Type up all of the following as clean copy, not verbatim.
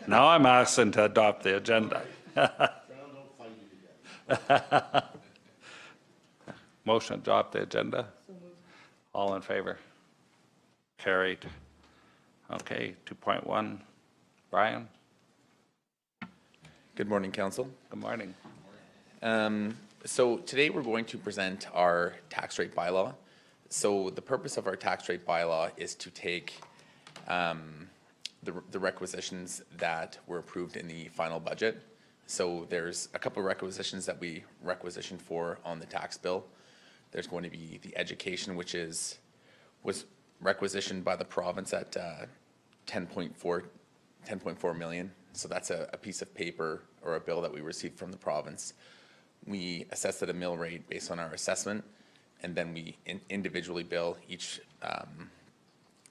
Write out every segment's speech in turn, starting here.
Now I'm asking to adopt the agenda. Motion to adopt the agenda. All in favor? Carried. Okay, 2.1. Brian? Good morning, Council. Good morning. So today we're going to present our tax rate bylaw. So the purpose of our tax rate bylaw is to take the requisitions that were approved in the final budget. So there's a couple of requisitions that we requisitioned for on the tax bill. There's going to be the education, which was requisitioned by the province at 10.4 million. So that's a piece of paper or a bill that we received from the province. We assessed at a mill rate based on our assessment, and then we individually bill each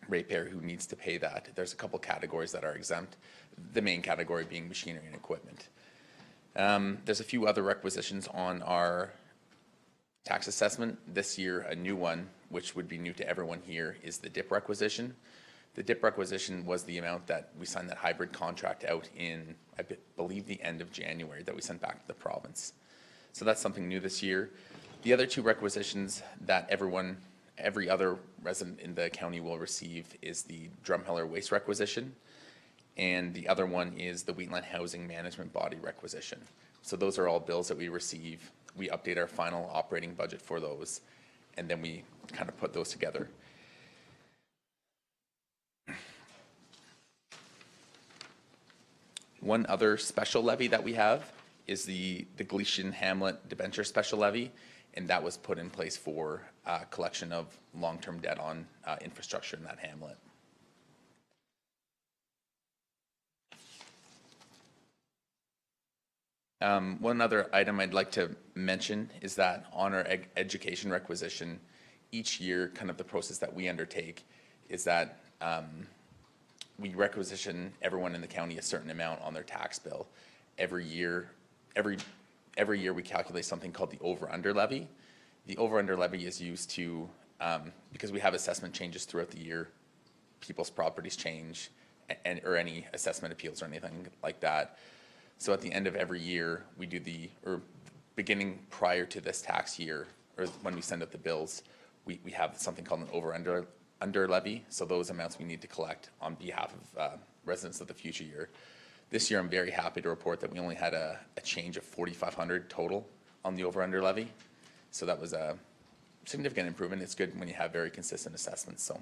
ratepayer who needs to pay that. There's a couple categories that are exempt, the main category being machinery and equipment. There's a few other requisitions on our tax assessment. This year, a new one, which would be new to everyone here, is the DIP requisition. The DIP requisition was the amount that we signed that hybrid contract out in, I believe, the end of January that we sent back to the province. So that's something new this year. The other two requisitions that every other resident in the county will receive is the Drumheller waste requisition, and the other one is the Wheatland Housing Management Body requisition. So those are all bills that we receive. We update our final operating budget for those, and then we kind of put those together. One other special levy that we have is the Gleason Hamlet debenture special levy, and that was put in place for collection of long-term debt on infrastructure in that hamlet. One other item I'd like to mention is that on our education requisition, each year, kind of the process that we undertake is that we requisition everyone in the county a certain amount on their tax bill. Every year we calculate something called the over-under levy. The over-under levy is used to, because we have assessment changes throughout the year, people's properties change, or any assessment appeals or anything like that. So at the end of every year, we do beginning prior to this tax year, or when we send out the bills, we have something called an over-under levy. So those amounts we need to collect on behalf of residents of the future year. This year, I'm very happy to report that we only had a change of 4,500 total on the over-under levy. So that was a significant improvement. It's good when you have very consistent assessments. So.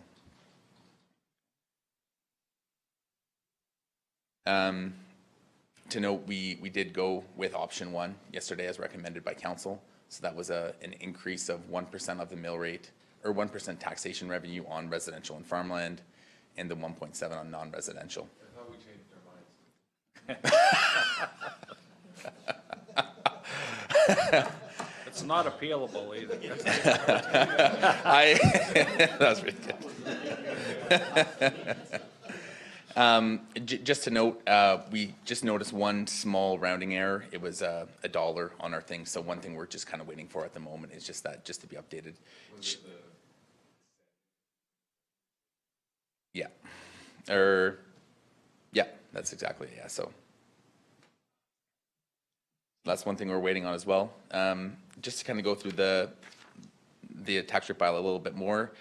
To note, we did go with option 1 yesterday as recommended by council. So that was an increase of 1% of the mill rate, or 1% taxation revenue on residential and farmland, and the 1.7 on non-residential. I thought we changed our minds. It's not appealable either. That was really good. Just to note, we just noticed one small rounding error. It was $1 on our thing. So one thing we're just kind of waiting for at the moment is just that, just to be updated. Yeah. Yeah, that's exactly, yeah. So that's one thing we're waiting on as well. Just to kind of go through the tax rate bylaw a little bit more.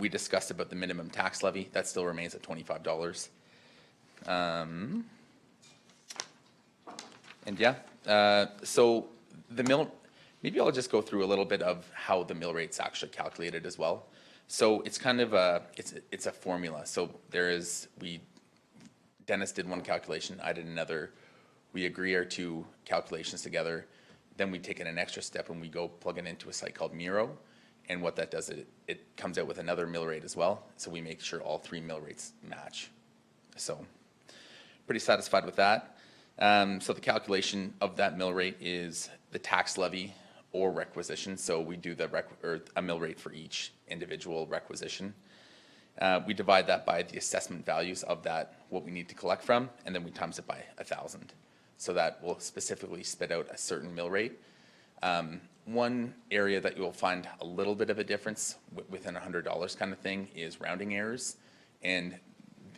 We discussed about the minimum tax levy. That still remains at $25. And yeah, so the mill, maybe I'll just go through a little bit of how the mill rate's actually calculated as well. So it's kind of it's a formula. So Dennis did one calculation, I did another. We agree our two calculations together. Then we take it an extra step and we go plug it into a site called Miro. And what that does, it comes out with another mill rate as well. So we make sure all 3 mill rates match. So pretty satisfied with that. So the calculation of that mill rate is the tax levy or requisition. So we do a mill rate for each individual requisition. We divide that by the assessment values of that, what we need to collect from, and then we times it by 1,000. So that will specifically spit out a certain mill rate. One area that you'll find a little bit of a difference within $100 kind of thing is rounding errors. And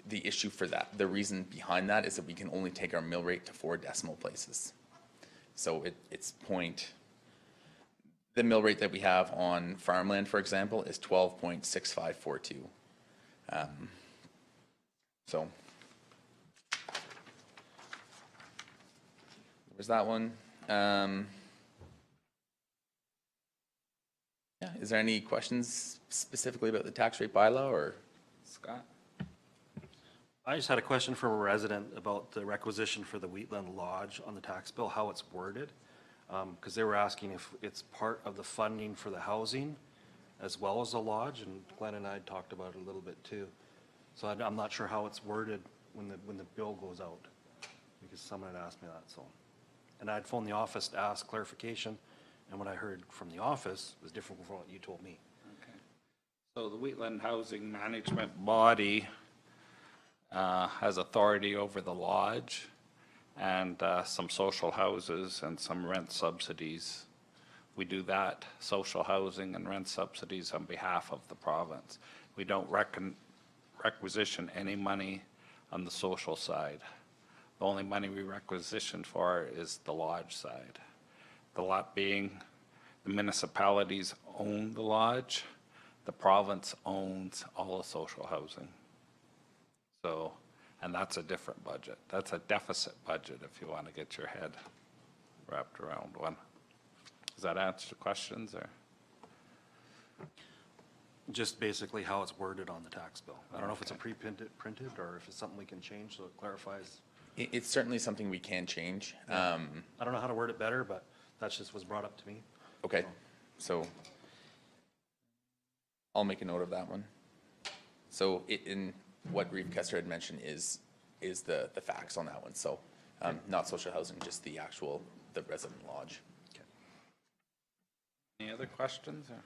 the issue for that, the reason behind that is that we can only take our mill rate to 4 decimal places. So it's the mill rate that we have on farmland, for example, is 12.6542. So there's that one. Yeah, is there any questions specifically about the tax rate bylaw, or? Scott? I just had a question from a resident about the requisition for the Wheatland Lodge on the tax bill, how it's worded. Because they were asking if it's part of the funding for the housing as well as the lodge, and Glenn and I talked about it a little bit too. So I'm not sure how it's worded when the bill goes out, because someone had asked me that, so. And I'd phoned the office to ask clarification, and what I heard from the office was different from what you told me. Okay. So the Wheatland Housing Management Body has authority over the lodge and some social houses and some rent subsidies. We do that, social housing and rent subsidies, on behalf of the province. We don't requisition any money on the social side. The only money we requisition for is the lodge side. The lot being, the municipalities own the lodge, the province owns all the social housing. So, and that's a different budget. That's a deficit budget if you want to get your head wrapped around one. Does that answer the questions, or? Just basically how it's worded on the tax bill. I don't know if it's a pre-printed or if it's something we can change so it clarifies. It's certainly something we can change. I don't know how to word it better, but that's just was brought up to me. Okay, so I'll make a note of that one. So in what Reeve Kester had mentioned is the facts on that one. So not social housing, just the resident lodge. Okay. Any other questions, or?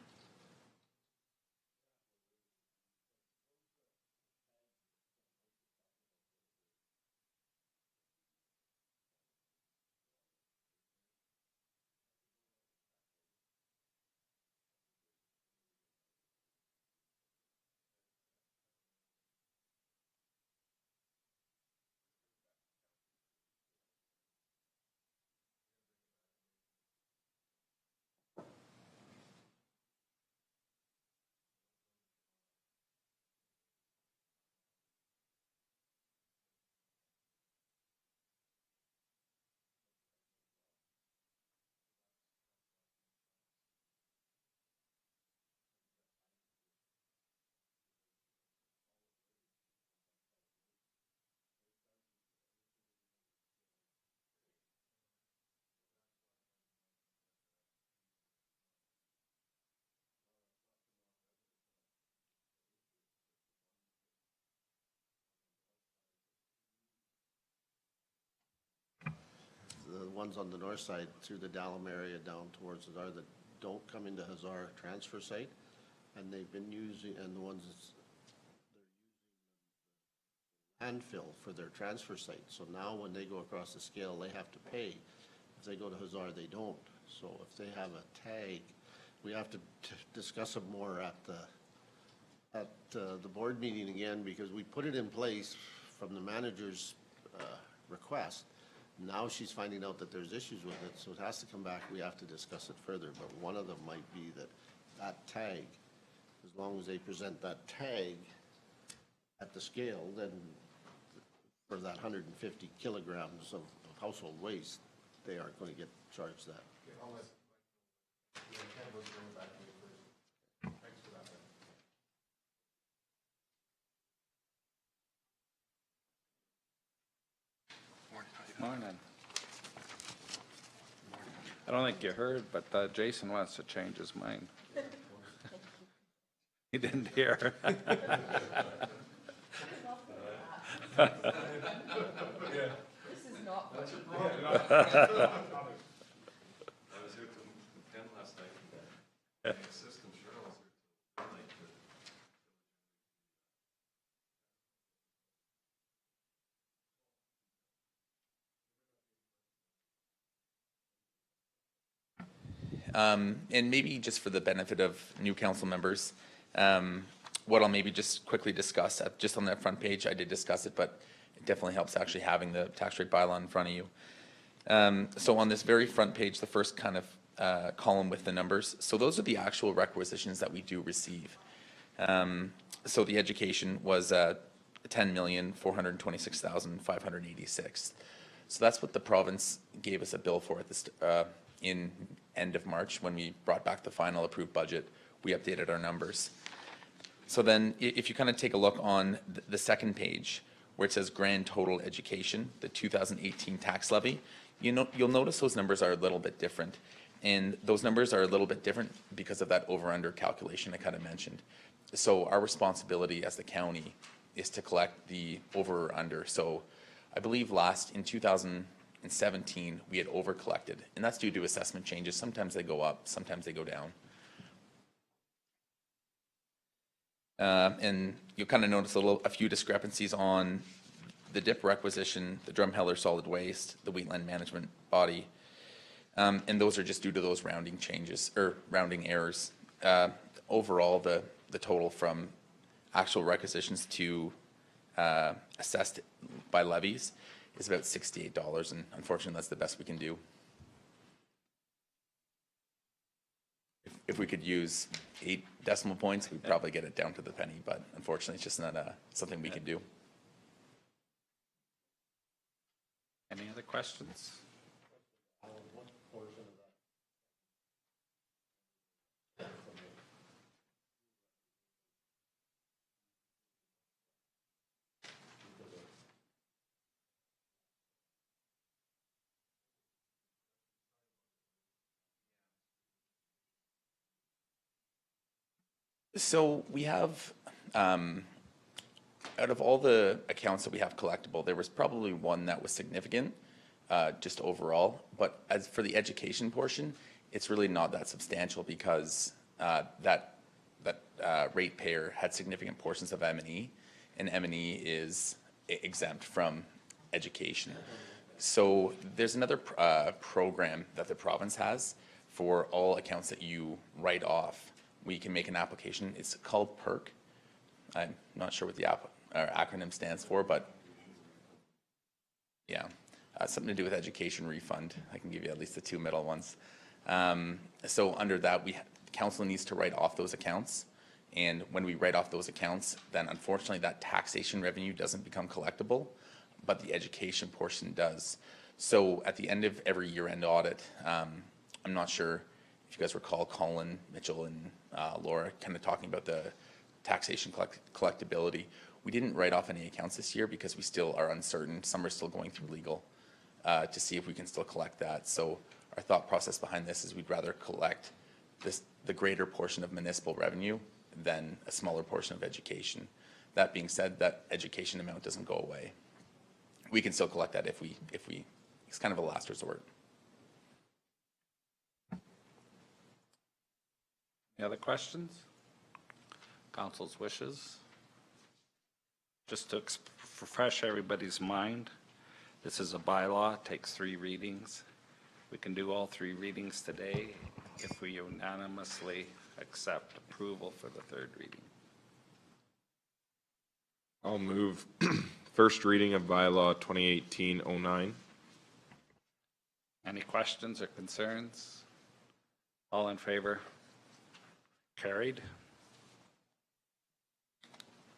The ones on the north side through the Dallam area down towards Hazard that don't come into Hazard transfer site, and they've been using, and the ones that's, they're using landfill for their transfer site. So now when they go across the scale, they have to pay. If they go to Hazard, they don't. So if they have a tag, we have to discuss it more at the board meeting again, because we put it in place from the manager's request. Now she's finding out that there's issues with it, so it has to come back. We have to discuss it further, but one of them might be that tag, as long as they present that tag at the scale, then for that 150 kilograms of household waste, they aren't going to get charged that. Morning. I don't think you heard, but Jason wants to change his mind. He didn't hear. This is not what you I was here till 10 last night. My assistant Cheryl was here till midnight. And maybe just for the benefit of new council members, what I'll maybe just quickly discuss, just on that front page, I did discuss it, but it definitely helps actually having the tax rate bylaw in front of you. So on this very front page, the first kind of column with the numbers, so those are the actual requisitions that we do receive. So the education was 10,426,586. So that's what the province gave us a bill for at this in end of March when we brought back the final approved budget. We updated our numbers. So then, if you kind of take a look on the second page where it says grand total education, the 2018 tax levy, you'll notice those numbers are a little bit different. And those numbers are a little bit different because of that over-under calculation I kind of mentioned. So our responsibility as the county is to collect the over or under. So I believe in 2017, we had over-collected, and that's due to assessment changes. Sometimes they go up, sometimes they go down. And you'll kind of notice a few discrepancies on the DIP requisition, the Drumheller solid waste, the wheatland management body. And those are just due to those rounding changes, or rounding errors. Overall, the total from actual requisitions to assessed by levies is about $68, and unfortunately, that's the best we can do. If we could use 8 decimal points, we'd probably get it down to the penny, but unfortunately, it's just not something we can do. Any other questions? So we have, out of all the accounts that we have collectible, there was probably one that was significant, just overall. But as for the education portion, it's really not that substantial because that ratepayer had significant portions of M&E, and M&E is exempt from education. So there's another program that the province has for all accounts that you write off. We can make an application. It's called PERC. I'm not sure what the acronym stands for, but yeah, something to do with education refund. I can give you at least the 2 middle ones. So under that, council needs to write off those accounts. And when we write off those accounts, then unfortunately that taxation revenue doesn't become collectible, but the education portion does. So at the end of every year-end audit, I'm not sure if you guys recall Colin, Mitchell, and Laura kind of talking about the taxation collectability. We didn't write off any accounts this year because we still are uncertain. Some are still going through legal to see if we can still collect that. So our thought process behind this is we'd rather collect the greater portion of municipal revenue than a smaller portion of education. That being said, that education amount doesn't go away. We can still collect that if we it's kind of a last resort. Any other questions? Council's wishes? Just to refresh everybody's mind, this is a bylaw, it takes 3 readings. We can do all 3 readings today if we unanimously accept approval for the 3rd reading. I'll move first reading of bylaw 2018-09. Any questions or concerns? All in favor? Carried.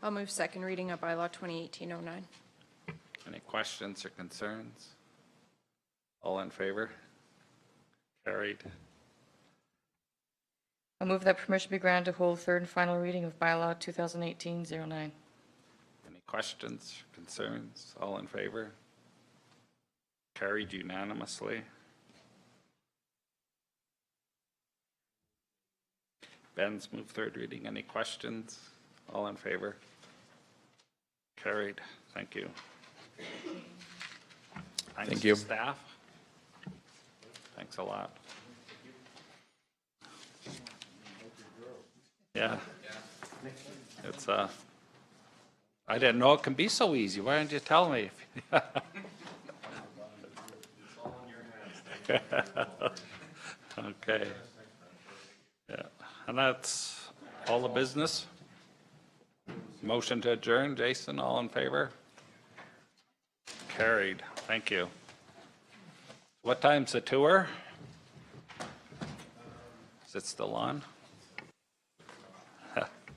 I'll move second reading of bylaw 2018-09. Any questions or concerns? All in favor? Carried. I'll move that permission be granted to hold third and final reading of bylaw 2018-09. Any questions, concerns? All in favor? Carried unanimously. Ben's moved 3rd reading. Any questions? All in favor? Carried. Thank you. Thanks Thank you. to staff. Thanks a lot. Yeah. It's I didn't know it can be so easy. Why didn't you tell me? Okay. Yeah, and that's all the business. Motion to adjourn, Jason, all in favor? Carried, thank you. What time's the tour? Is it still on?